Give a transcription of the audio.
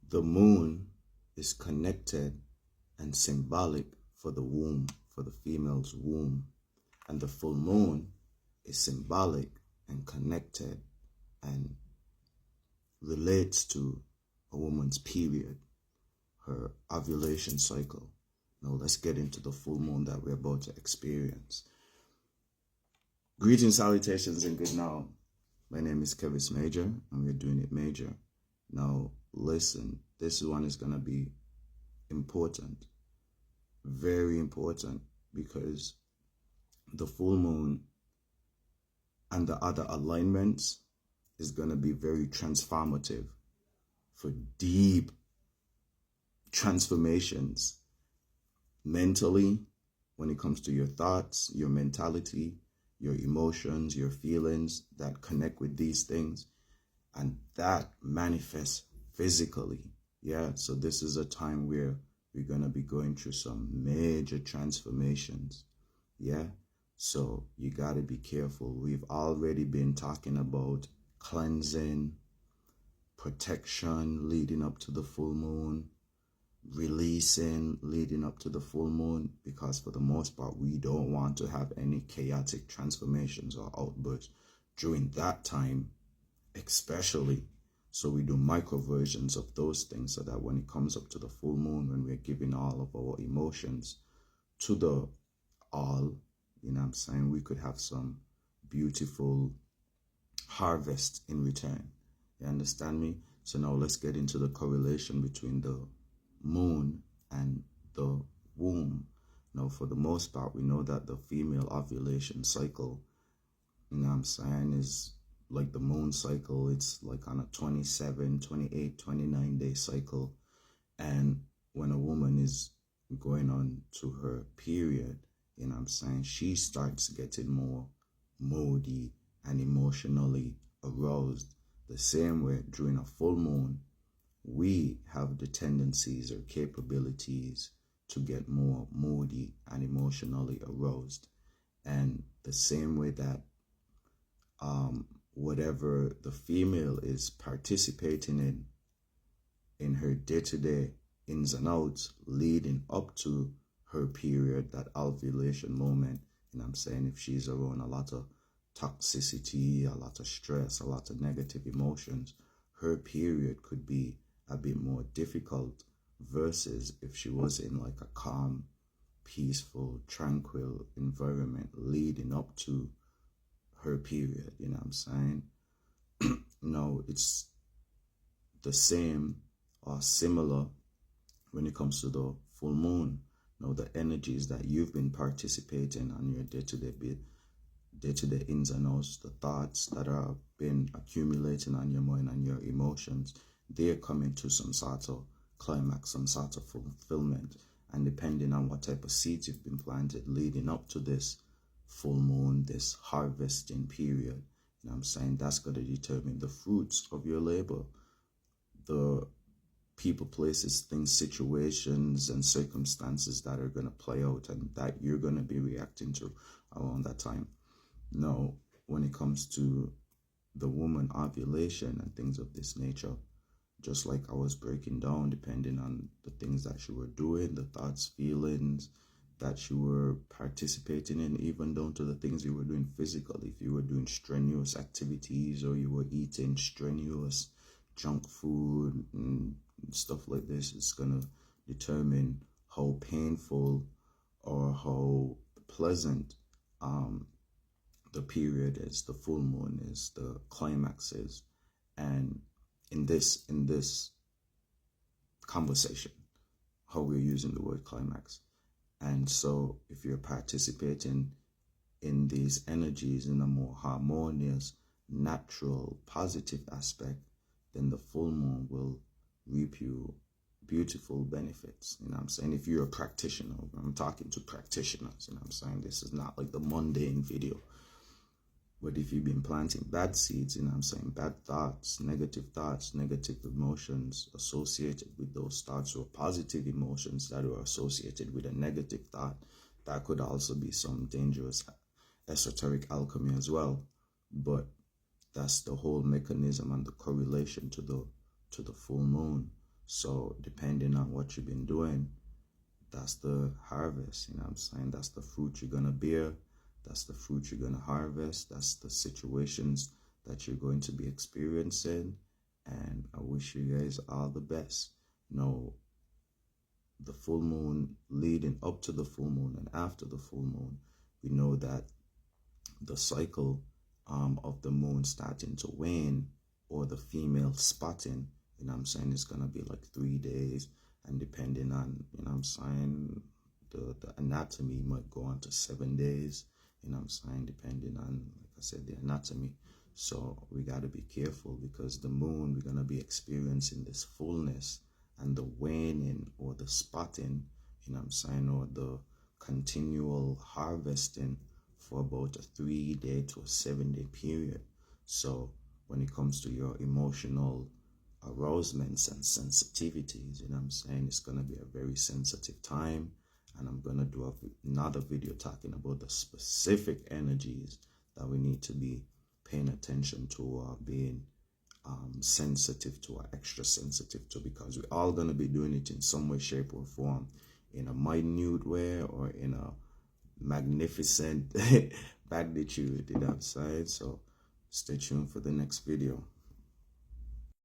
The moon is connected and symbolic for the womb, for the female's womb. And the full moon is symbolic and connected and relates to a woman's period, her ovulation cycle. Now let's get into the full moon that we're about to experience. Greetings, salutations, and good now. My name is Kevin Major, and we're doing it major. Now listen, this one is going to be important, very important, because the full moon and the other alignments is going to be very transformative for deep transformations mentally, when it comes to your thoughts, your mentality, your emotions, your feelings that connect with these things, and that manifests physically. Yeah, so this is a time where we're going to be going through some major transformations. Yeah, so you got to be careful. We've already been talking about cleansing, protection leading up to the full moon, releasing leading up to the full moon, because for the most part we don't want to have any chaotic transformations or outbursts during that time, especially. So we do micro versions of those things, so that when it comes up to the full moon, when we're giving all of our emotions to the all, you know what I'm saying, we could have some beautiful harvest in return. You understand me? So now let's get into the correlation between the moon and the womb. Now, for the most part, we know that the female ovulation cycle, you know what I'm saying, is like the moon cycle. It's like on a 27, 28, 29 day cycle. And when a woman is going on to her period, you know what I'm saying, she starts getting more moody and emotionally aroused. The same way during a full moon, we have the tendencies or capabilities to get more moody and emotionally aroused. And the same way that whatever the female is participating in her day-to-day ins and outs leading up to her period, that ovulation moment, you know what I'm saying, if she's around a lot of toxicity, a lot of stress, a lot of negative emotions, her period could be a bit more difficult versus if she was in like a calm, peaceful, tranquil environment leading up to her period, you know what I'm saying? No, it's the same or similar when it comes to the full moon. Now, the energies that you've been participating on your day-to-day ins and outs, the thoughts that have been accumulating on your mind and your emotions, they're coming to some sort of climax, some sort of fulfillment. And depending on what type of seeds you've been planted leading up to this full moon, this harvesting period, you know what I'm saying, that's going to determine the fruits of your labor, the people, places, things, situations, and circumstances that are going to play out and that you're going to be reacting to around that time. Now, when it comes to the woman ovulation and things of this nature, just like I was breaking down, depending on the things that you were doing, the thoughts, feelings that you were participating in, even down to the things you were doing physically. If you were doing strenuous activities or you were eating strenuous junk food and stuff like this, it's going to determine how painful or how pleasant the period is, the full moon is, the climax is. And in this conversation, how we're using the word climax. And so if you're participating in these energies in a more harmonious, natural, positive aspect, then the full moon will reap you beautiful benefits. You know what I'm saying? If you're a practitioner, I'm talking to practitioners, you know what I'm saying? This is not like the mundane video. But if you've been planting bad seeds, you know what I'm saying, bad thoughts, negative emotions associated with those thoughts, or positive emotions that are associated with a negative thought, that could also be some dangerous esoteric alchemy as well. But that's the whole mechanism and the correlation to the full moon. So depending on what you've been doing, that's the harvest, you know what I'm saying? That's the fruit you're gonna bear. That's the fruit you're gonna harvest. That's the situations that you're going to be experiencing. And I wish you guys all the best. No, the full moon, leading up to the full moon and after the full moon, we know that the cycle of the moon starting to wane, or the female spotting, you know what I'm saying, it's gonna be like 3 days, and depending on, you know what I'm saying, the anatomy might go on to 7 days, you know what I'm saying, depending on, like I said, the anatomy. So we got to be careful, because the moon, we're gonna be experiencing this fullness, and the waning or the spotting, you know what I'm saying, or the continual harvesting for about a 3-day to a 7-day period. So when it comes to your emotional arousements and sensitivities, you know what I'm saying, it's going to be a very sensitive time. And I'm going to do another video talking about the specific energies that we need to be paying attention to, or being sensitive to, or extra sensitive to, because we're all going to be doing it in some way, shape, or form, in a minute way or in a magnificent magnitude, you know what I'm saying? So stay tuned for the next video.